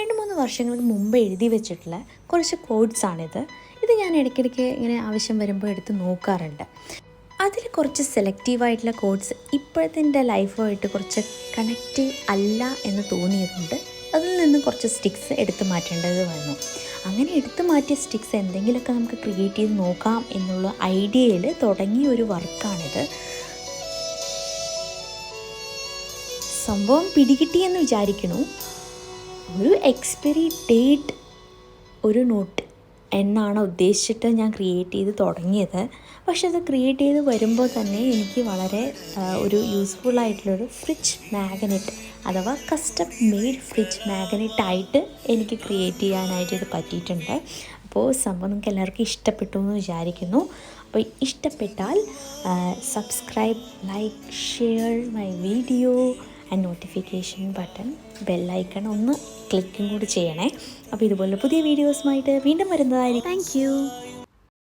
2-3 വർഷങ്ങൾക്ക് മുമ്പ് എഴുതി വെച്ചിട്ടുള്ള കുറച്ച് കോഡ്സാണിത്. ഇത് ഞാൻ ഇടയ്ക്കിടയ്ക്ക് ഇങ്ങനെ ആവശ്യം വരുമ്പോൾ എടുത്ത് നോക്കാറുണ്ട്. അതിൽ കുറച്ച് സെലക്റ്റീവായിട്ടുള്ള കോഡ്സ് ഇപ്പോഴത്തെ എൻ്റെ ലൈഫുമായിട്ട് കുറച്ച് കണക്റ്റീവ് അല്ല എന്ന് തോന്നിയതുകൊണ്ട് അതിൽ നിന്ന് കുറച്ച് സ്റ്റിക്സ് എടുത്തു മാറ്റേണ്ടത് വന്നു. അങ്ങനെ എടുത്തു മാറ്റിയ സ്റ്റിക്സ് എന്തെങ്കിലുമൊക്കെ നമുക്ക് ക്രിയേറ്റ് ചെയ്ത് നോക്കാം എന്നുള്ള ഐഡിയയിൽ തുടങ്ങിയ ഒരു വർക്കാണിത്. സംഭവം പിടികിട്ടിയെന്ന് വിചാരിക്കണു. ഒരു എക്സ്പയറി ഡേറ്റ് ഒരു നോട്ട് എന്നാണ് ഉദ്ദേശിച്ചിട്ട് ഞാൻ ക്രിയേറ്റ് ചെയ്ത് തുടങ്ങിയത്. പക്ഷെ അത് ക്രിയേറ്റ് ചെയ്ത് വരുമ്പോൾ തന്നെ എനിക്ക് വളരെ ഒരു യൂസ്ഫുള്ളായിട്ടുള്ളൊരു ഫ്രിഡ്ജ് മാഗ്നറ്റ് അഥവാ കസ്റ്റം മെയ്ഡ് ഫ്രിഡ്ജ് മാഗ്നറ്റായിട്ട് എനിക്ക് ക്രിയേറ്റ് ചെയ്യാനായിട്ട് ഇത് പറ്റിയിട്ടുണ്ട്. അപ്പോൾ സംഭവം നിങ്ങൾക്ക് എല്ലാവർക്കും ഇഷ്ടപ്പെട്ടു എന്ന് വിചാരിക്കുന്നു. അപ്പോൾ ഇഷ്ടപ്പെട്ടാൽ subscribe, like, share my video and notification button, bell icon ഒന്ന് ക്ലിക്കും കൂടി ചെയ്യണേ. അപ്പോൾ ഇതുപോലെ പുതിയ വീഡിയോസുമായിട്ട് വീണ്ടും വരുന്നതായിരിക്കും. Thank you.